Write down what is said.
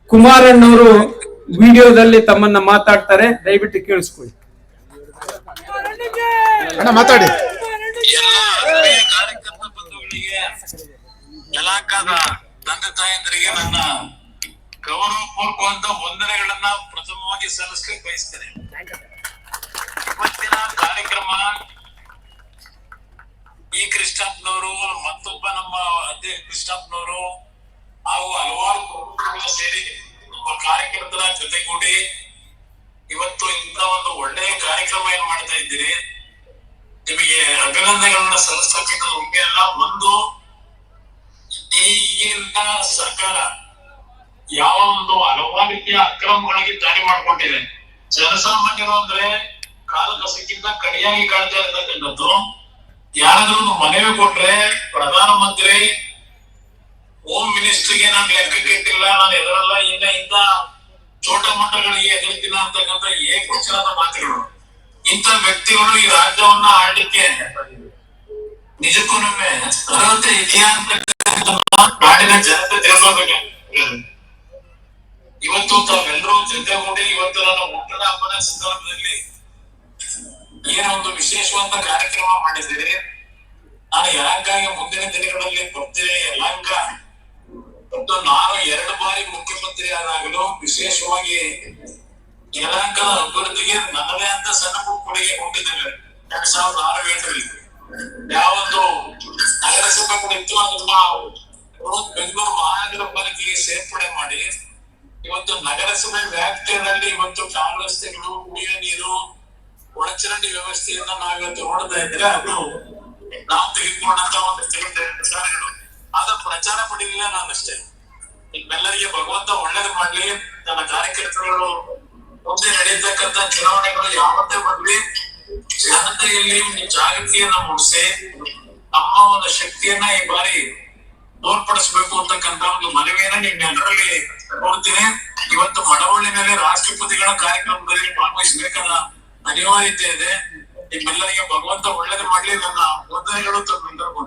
ಕುಮಾರಣ್ಣವರು ವಿಡಿಯೋದಲ್ಲಿ ತಮ್ಮನ್ನ ಮಾತಾಡ್ತಾರೆ, ದಯವಿಟ್ಟು ಕೇಳಿಸ್ಕೊಳ್ಳಿ. ಮಾತಾಡಿ. ಕಾರ್ಯಕರ್ತ ಬಂಧುಗಳಿಗೆ, ಯಲಹಂಕದ ತಂದೆ ತಾಯಂದರಿಗೆ ನನ್ನ ಗೌರವಪೂರ್ವಕವಾದ ವಂದನೆಗಳನ್ನ ಪ್ರಥಮವಾಗಿ ಸಲ್ಲಿಸಲಿಕ್ಕೆ ಬಯಸ್ತೇನೆ. ಇವತ್ತಿನ ಕಾರ್ಯಕ್ರಮ ಈ ಕೃಷ್ಣಪ್ಪನವರು, ಮತ್ತೊಬ್ಬ ನಮ್ಮ ಅಧ್ಯಕ್ಷ ಕೃಷ್ಣಪ್ಪನವರು ಹಾಗೂ ಹಲವಾರು ಸೇರಿ ನಮ್ಮ ಕಾರ್ಯಕರ್ತರ ಜೊತೆಗೂಡಿ ಇವತ್ತು ಇಂಥ ಒಂದು ಒಳ್ಳೆಯ ಕಾರ್ಯಕ್ರಮ ಏನ್ ಮಾಡ್ತಾ ಇದ್ದೀರಿ. ನಿಮಗೆ ಅಭಿನಂದನೆಗಳನ್ನ ಸಲ್ಲಿಸತಕ್ಕಂಥ ಮುಖ್ಯ ಅಲ್ಲ. ಒಂದು, ಈಗಿನ ಸರ್ಕಾರ ಯಾವ ಒಂದು ಹಲವಾರು ರೀತಿಯ ಅಕ್ರಮಗಳಿಗೆ ದಾರಿ ಮಾಡ್ಕೊಂಡಿದೆ. ಜನಸಾಮಾನ್ಯರು ಅಂದ್ರೆ ಕಾಲ ಕಸಕ್ಕಿಂತ ಕಡಿಯಾಗಿ ಕಾಣ್ತಾ ಇರ್ತಕ್ಕಂಥದ್ದು. ಯಾರಾದ್ರೂ ಮನವಿ ಕೊಟ್ರೆ ಪ್ರಧಾನಮಂತ್ರಿ, ಹೋಮ್ ಮಿನಿಸ್ಟರ್ಗೆ ನಾನು ಲೆಕ್ಕಕ್ಕೆ ಇಟ್ಟಿಲ್ಲ, ನಾನು ಎದುರಲ್ಲ, ಇಂಥ ಚೋಟ ಮಟ್ಟಗಳಿಗೆ ಎದುರ್ತೀನ ಅಂತಕ್ಕಂಥ ಏಕವಚನದ ಮಾತುಗಳು. ಇಂಥ ವ್ಯಕ್ತಿಗಳು ಈ ರಾಜ್ಯವನ್ನ ಆಡ್ಲಿಕ್ಕೆ ನಿಜಕ್ಕೂ ಅರ್ಹತೆ ಇದೆಯಾ ಅಂತ ನಾಡಿನ ಜನತೆ ತಿಳಿಸೋದಕ್ಕೆ ಇವತ್ತು ತಾವೆಲ್ಲರೂ ಜೊತೆಗೂಡಿ ಇವತ್ತು ನನ್ನ ಹುಟ್ಟದ ಹಬ್ಬದ ಸಂದರ್ಭದಲ್ಲಿ ಏನೋ ಒಂದು ವಿಶೇಷವಾದ ಕಾರ್ಯಕ್ರಮ ಮಾಡಿದ್ದೀರಿ. ನಾನು ಯಲಹಂಕಗೆ ಮುಂದಿನ ದಿನಗಳಲ್ಲಿ ಬರ್ತೀನಿ. ಯಲಹಂಕ ಮತ್ತು ನಾನು 2 ಬಾರಿ ಮುಖ್ಯಮಂತ್ರಿ ಆದಾಗಲೂ ವಿಶೇಷವಾಗಿ ಯಲಹಂಕದ ಅಭಿವೃದ್ಧಿಗೆ ನನ್ನದೇ ಅಂತ ಸಣ್ಣ ಕೊಡುಗೆ ಕೊಟ್ಟಿದ್ದೇವೆ. 2006-7ರಲ್ಲಿ ಯಾವೊಂದು ನಗರಸಭೆ ಕೂಡ ಇತ್ತು, ಅದನ್ನ ಬೆಂಗಳೂರು ಮಹಾನಗರ ಪಾಲಿಕೆಗೆ ಸೇರ್ಪಡೆ ಮಾಡಿ ಇವತ್ತು ನಗರಸಭೆ ವ್ಯಾಪ್ತಿಯಲ್ಲಿ ಇವತ್ತು ಕಾಲು ರಸ್ತೆಗಳು, ಕುಡಿಯುವ ನೀರು, ಒಳಚರಂಡಿ ವ್ಯವಸ್ಥೆಯನ್ನ ನಾವಿವತ್ತು ನೋಡ್ತಾ ಇದ್ರೆ ಅದು ನಾವು ತೆಗೆದುಕೊಂಡಂತ ಒಂದು ಪ್ರಚಾರಗಳು. ಆದ ಪ್ರಚಾರ ಪಡಿಲಿಲ್ಲ ನಾನಷ್ಟೇ. ನಿಮ್ಮೆಲ್ಲರಿಗೆ ಭಗವಂತ ಒಳ್ಳೇದು ಮಾಡ್ಲಿ. ನನ್ನ ಕಾರ್ಯಕರ್ತರು ಮುಂದೆ ನಡೆಯತಕ್ಕಂತ ಚುನಾವಣೆಗಳು ಯಾವತ್ತೇ ಬರ್ಲಿ, ಜನತೆಯಲ್ಲಿ ಜಾಗೃತಿಯನ್ನ ಮೂಡಿಸಿ ನಮ್ಮ ಒಂದು ಶಕ್ತಿಯನ್ನ ಈ ಬಾರಿ ತೋರ್ಪಡಿಸಬೇಕು ಅಂತಕ್ಕಂತ ಒಂದು ಮನವಿಯನ್ನ ನಿಮ್ಮೆಲ್ಲರಲ್ಲಿ ನೋಡ್ತೀನಿ. ಇವತ್ತು ಮಳವಳ್ಳಿನಲ್ಲಿ ರಾಷ್ಟ್ರಪತಿಗಳ ಕಾರ್ಯಕ್ರಮದಲ್ಲಿ ಭಾಗವಹಿಸಬೇಕಾದ ಅನಿವಾರ್ಯತೆ ಇದೆ. ನಿಮ್ಮೆಲ್ಲರಿಗೆ ಭಗವಂತ ಒಳ್ಳೇದು ಮಾಡ್ಲಿ. ನನ್ನ ವಂದನೆಗಳು ತಮ್ಮೆಲ್ಲರಿಗೂ.